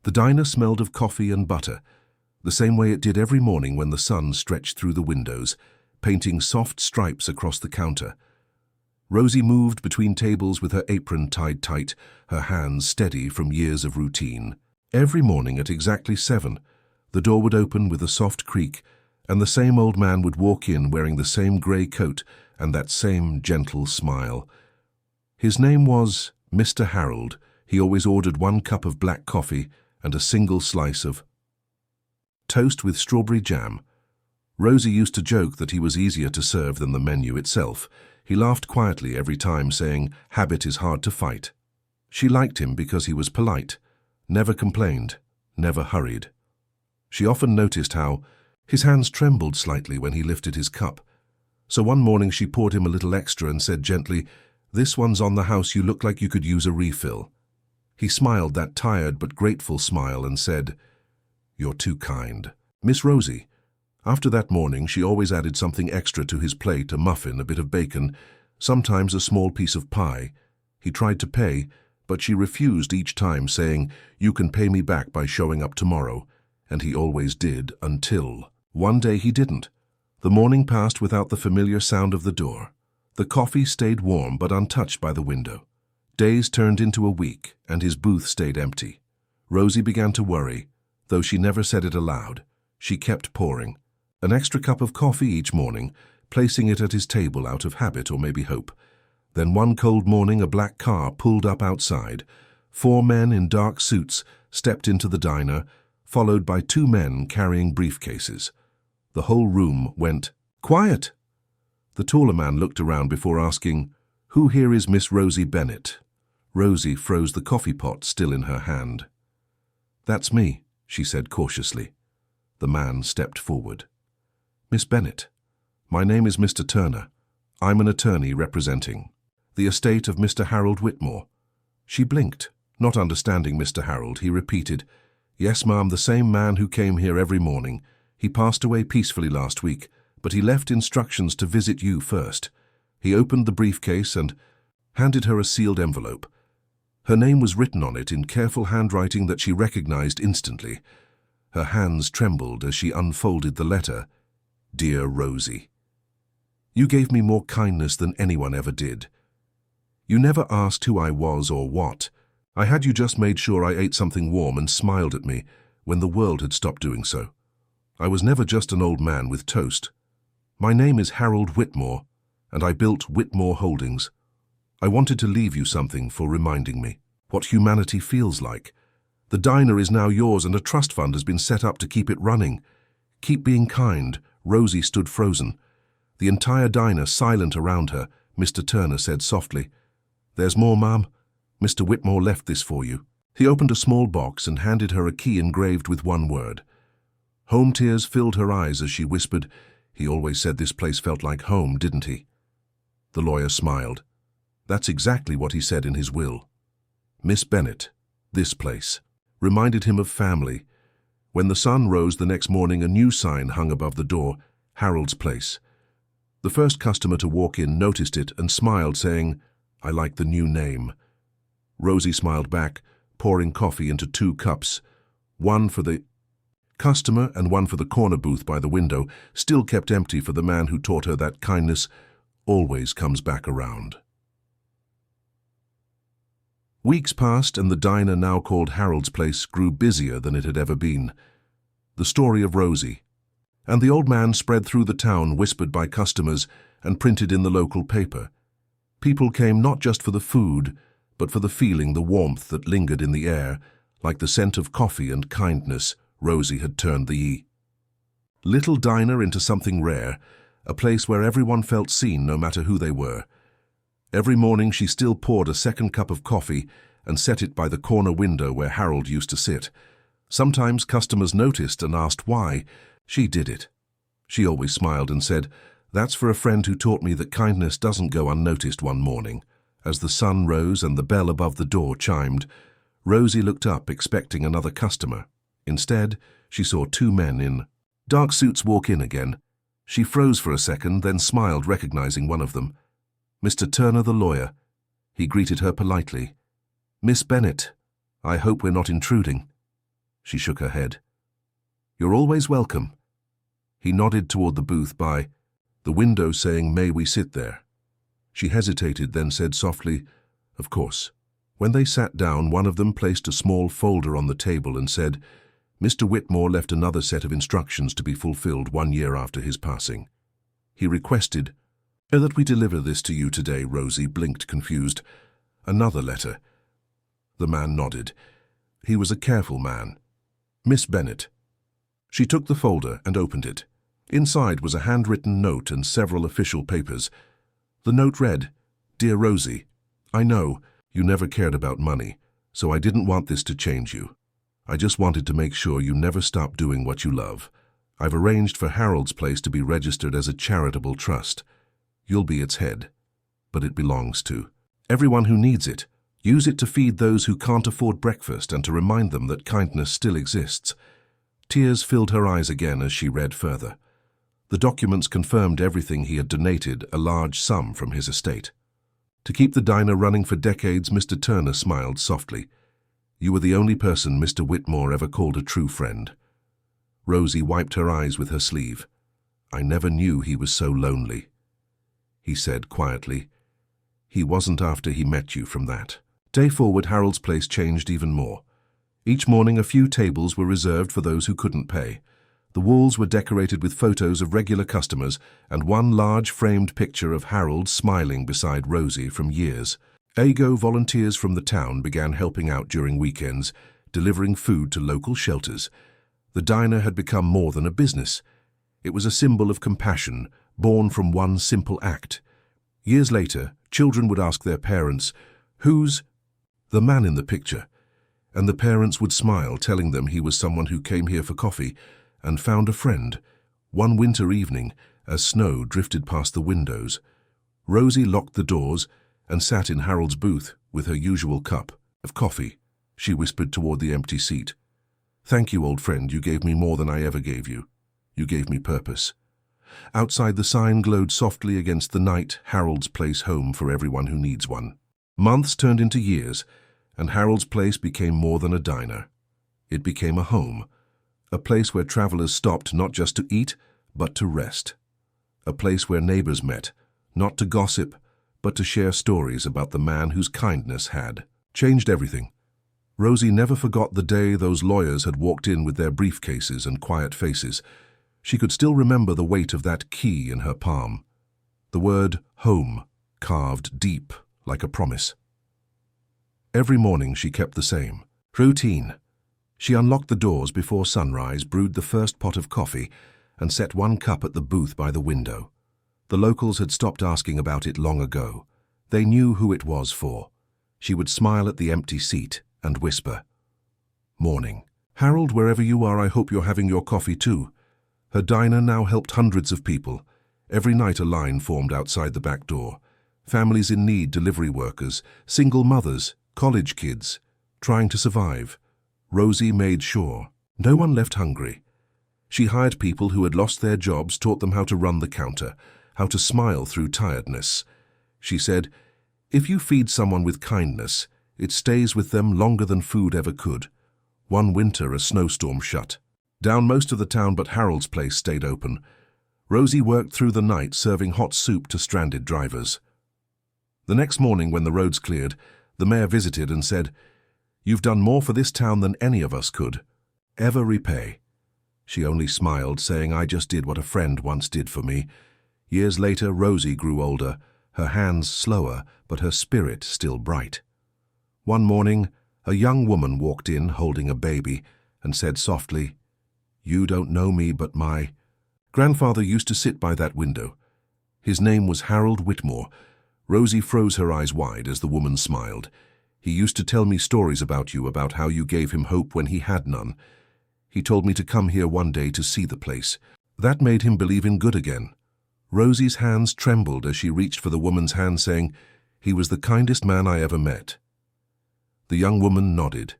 The diner smelled of coffee and butter, the same way it did every morning when the sun stretched through the windows, painting soft stripes across the counter. Rosie moved between tables with her apron tied tight, her hands steady from years of routine. Every morning at exactly 7, the door would open with a soft creak, and the same old man would walk in wearing the same grey coat and that same gentle smile. His name was Mr. Harold. He always ordered 1 cup of black coffee and a single slice of toast with strawberry jam. Rosie used to joke that he was easier to serve than the menu itself. He laughed quietly every time, saying, "Habit is hard to fight." She liked him because he was polite, never complained, never hurried. She often noticed how his hands trembled slightly when he lifted his cup. So one morning she poured him a little extra and said gently, "This one's on the house, you look like you could use a refill." He smiled that tired but grateful smile and said, "You're too kind, Miss Rosie." After that morning, she always added something extra to his plate, a muffin, a bit of bacon, sometimes a small piece of pie. He tried to pay, but she refused each time, saying, "You can pay me back by showing up tomorrow." And he always did, until one day he didn't. The morning passed without the familiar sound of the door. The coffee stayed warm but untouched by the window. Days turned into a week, and his booth stayed empty. Rosie began to worry, though she never said it aloud. She kept pouring. An extra cup of coffee each morning, placing it at his table out of habit or maybe hope. Then one cold morning a black car pulled up outside. 4 men in dark suits stepped into the diner, followed by 2 men carrying briefcases. The whole room went quiet. The taller man looked around before asking, "Who here is Miss Rosie Bennett?" Rosie froze the coffee pot still in her hand. "That's me," she said cautiously. The man stepped forward. "Miss Bennett, my name is Mr. Turner. I'm an attorney representing the estate of Mr. Harold Whitmore." She blinked. Not understanding Mr. Harold, he repeated, "Yes, ma'am, the same man who came here every morning. He passed away peacefully last week, but he left instructions to visit you first." He opened the briefcase and handed her a sealed envelope. Her name was written on it in careful handwriting that she recognized instantly. Her hands trembled as she unfolded the letter. "Dear Rosie, you gave me more kindness than anyone ever did. You never asked who I was or what. I had you just made sure I ate something warm and smiled at me when the world had stopped doing so. I was never just an old man with toast. My name is Harold Whitmore, and I built Whitmore Holdings. I wanted to leave you something for reminding me what humanity feels like. The diner is now yours, and a trust fund has been set up to keep it running. Keep being kind." Rosie stood frozen. The entire diner silent around her. Mr. Turner said softly, "There's more, ma'am. Mr. Whitmore left this for you." He opened a small box and handed her a key engraved with one word. Home tears filled her eyes as she whispered, "He always said this place felt like home, didn't he?" The lawyer smiled. "That's exactly what he said in his will." Miss Bennett, this place, reminded him of family. When the sun rose the next morning, a new sign hung above the door, Harold's Place. The first customer to walk in noticed it and smiled, saying, "I like the new name." Rosie smiled back, pouring coffee into 2 cups, one for the customer and one for the corner booth by the window, still kept empty for the man who taught her that kindness always comes back around. Weeks passed, and the diner, now called Harold's Place, grew busier than it had ever been. The story of Rosie and the old man spread through the town, whispered by customers and printed in the local paper. People came not just for the food, but for the feeling, the warmth that lingered in the air, like the scent of coffee and kindness. Rosie had turned the little diner into something rare, a place where everyone felt seen no matter who they were. Every morning she still poured a second cup of coffee and set it by the corner window where Harold used to sit. Sometimes customers noticed and asked why. She did it. She always smiled and said, "That's for a friend who taught me that kindness doesn't go unnoticed." One morning, as the sun rose and the bell above the door chimed, Rosie looked up, expecting another customer. Instead, she saw 2 men in dark suits walk in again. She froze for a second, then smiled, recognizing one of them. Mr. Turner, the lawyer. He greeted her politely. "Miss Bennett, I hope we're not intruding." She shook her head. "You're always welcome." He nodded toward the booth by the window, saying, "May we sit there?" She hesitated, then said softly, "Of course." When they sat down, one of them placed a small folder on the table and said, "Mr. Whitmore left another set of instructions to be fulfilled 1 year after his passing. He requested that we deliver this to you today." Rosie blinked, confused. "Another letter?" The man nodded. He was a careful man. "Miss Bennet." She took the folder and opened it. Inside was a handwritten note and several official papers. The note read, "Dear Rosie, I know you never cared about money, so I didn't want this to change you. I just wanted to make sure you never stop doing what you love. I've arranged for Harold's Place to be registered as a charitable trust. You'll be its head, but it belongs to everyone who needs it. Use it to feed those who can't afford breakfast and to remind them that kindness still exists." Tears filled her eyes again as she read further. The documents confirmed everything. He had donated a large sum from his estate to keep the diner running for decades. Mr. Turner smiled softly. "You were the only person Mr. Whitmore ever called a true friend." Rosie wiped her eyes with her sleeve. "I never knew he was so lonely," he said quietly. "He wasn't after he met you from that." Day forward, Harold's Place changed even more. Each morning a few tables were reserved for those who couldn't pay. The walls were decorated with photos of regular customers and one large framed picture of Harold smiling beside Rosie from years. Volunteers from the town began helping out during weekends, delivering food to local shelters. The diner had become more than a business. It was a symbol of compassion, born from one simple act. Years later, children would ask their parents, "Who's the man in the picture?" And the parents would smile, telling them he was someone who came here for coffee and found a friend. One winter evening, as snow drifted past the windows, Rosie locked the doors and sat in Harold's booth with her usual cup of coffee. She whispered toward the empty seat, "Thank you, old friend. You gave me more than I ever gave you. You gave me purpose." Outside, the sign glowed softly against the night, "Harold's Place, home for everyone who needs one." Months turned into years, and Harold's Place became more than a diner. It became a home, a place where travelers stopped not just to eat, but to rest. A place where neighbors met, not to gossip, but to share stories about the man whose kindness had changed everything. Rosie never forgot the day those lawyers had walked in with their briefcases and quiet faces. She could still remember the weight of that key in her palm, the word home carved deep like a promise. Every morning she kept the same routine. She unlocked the doors before sunrise, brewed the first pot of coffee, and set one cup at the booth by the window. The locals had stopped asking about it long ago. They knew who it was for. She would smile at the empty seat and whisper, "Morning. Harold, wherever you are, I hope you're having your coffee too." Her diner now helped hundreds of people. Every night a line formed outside the back door. Families in need, delivery workers, single mothers, college kids, trying to survive. Rosie made sure no one left hungry. She hired people who had lost their jobs, taught them how to run the counter, how to smile through tiredness. She said, "If you feed someone with kindness, it stays with them longer than food ever could." One winter, a snowstorm shut down most of the town, but Harold's Place stayed open. Rosie worked through the night, serving hot soup to stranded drivers. The next morning, when the roads cleared, the mayor visited and said, "You've done more for this town than any of us could ever repay." She only smiled, saying, "I just did what a friend once did for me." Years later, Rosie grew older, her hands slower, but her spirit still bright. One morning, a young woman walked in holding a baby and said softly, "You don't know me, but my grandfather used to sit by that window. His name was Harold Whitmore." Rosie froze her eyes wide as the woman smiled. "He used to tell me stories about you, about how you gave him hope when he had none. He told me to come here one day to see the place. That made him believe in good again." Rosie's hands trembled as she reached for the woman's hand, saying, "He was the kindest man I ever met." The young woman nodded.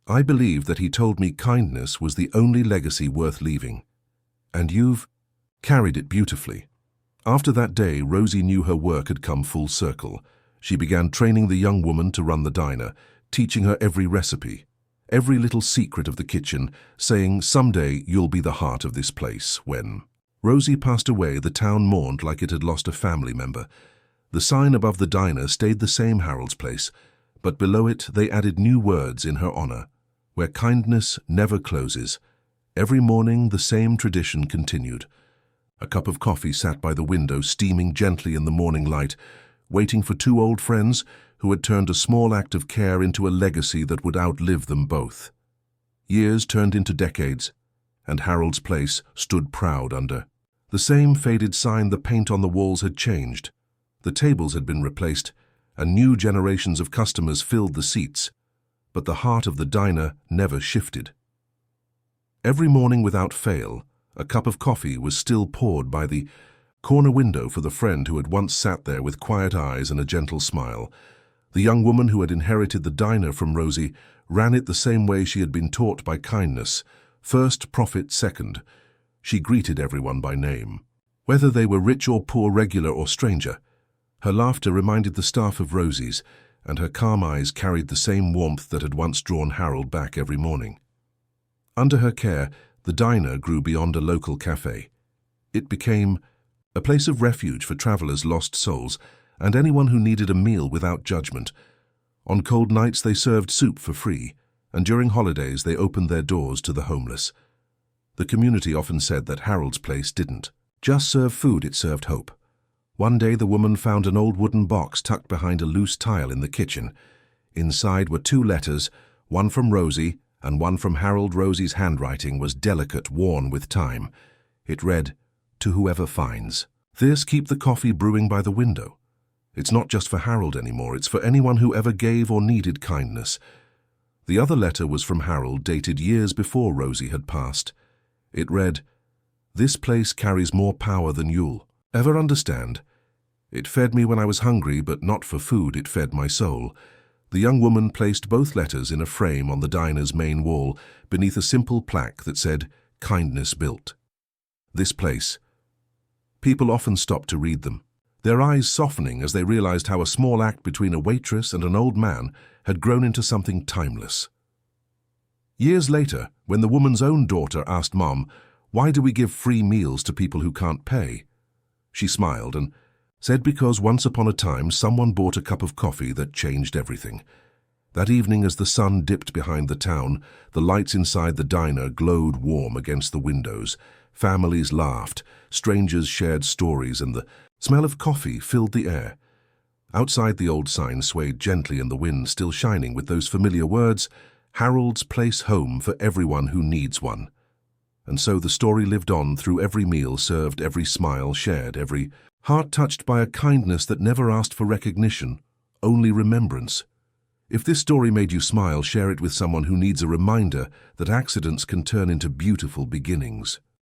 "I believe that he told me kindness was the only legacy worth leaving. And you've carried it beautifully." After that day, Rosie knew her work had come full circle. She began training the young woman to run the diner, teaching her every recipe. every little secret of the kitchen, saying, "Someday you'll be the heart of this place." When Rosie passed away, the town mourned like it had lost a family member. The sign above the diner stayed the same, Harold's Place, but below it they added new words in her honor, "Where kindness never closes." Every morning the same tradition continued. A cup of coffee sat by the window, steaming gently in the morning light, waiting for two old friends who had turned a small act of care into a legacy that would outlive them both. Years turned into decades, and Harold's Place stood proud under the same faded sign. The paint on the walls had changed. The tables had been replaced, and new generations of customers filled the seats, but the heart of the diner never shifted. Every morning without fail, a cup of coffee was still poured by the corner window for the friend who had once sat there with quiet eyes and a gentle smile. The young woman who had inherited the diner from Rosie ran it the same way she had been taught, by kindness, first, profit second. She greeted everyone by name, whether they were rich or poor, regular or stranger. Her laughter reminded the staff of Rosie's, and her calm eyes carried the same warmth that had once drawn Harold back every morning. Under her care, the diner grew beyond a local cafe. It became a place of refuge for travelers' lost souls and anyone who needed a meal without judgment. On cold nights they served soup for free, and during holidays they opened their doors to the homeless. The community often said that Harold's Place didn't just serve food, it served hope. One day the woman found an old wooden box tucked behind a loose tile in the kitchen. Inside were two letters, one from Rosie and one from Harold. Rosie's handwriting was delicate, worn with time. It read, "To whoever finds this, keep the coffee brewing by the window." It's not just for Harold anymore, it's for anyone who ever gave or needed kindness. The other letter was from Harold, dated years before Rosie had passed. It read, "This place carries more power than you'll ever understand. It fed me when I was hungry, but not for food, it fed my soul." The young woman placed both letters in a frame on the diner's main wall, beneath a simple plaque that said, "Kindness built this place." People often stopped to read them, their eyes softening as they realized how a small act between a waitress and an old man had grown into something timeless. Years later, when the woman's own daughter asked Mom, "Why do we give free meals to people who can't pay?" she smiled and said, "Because once upon a time someone bought a cup of coffee that changed everything." That evening, as the sun dipped behind the town, the lights inside the diner glowed warm against the windows. Families laughed, strangers shared stories, and the smell of coffee filled the air. Outside, the old sign swayed gently in the wind, still shining with those familiar words, "Harold's Place, home for everyone who needs one." And so the story lived on through every meal served, every smile shared, every heart touched by a kindness that never asked for recognition, only remembrance. If this story made you smile, share it with someone who needs a reminder that accidents can turn into beautiful beginnings.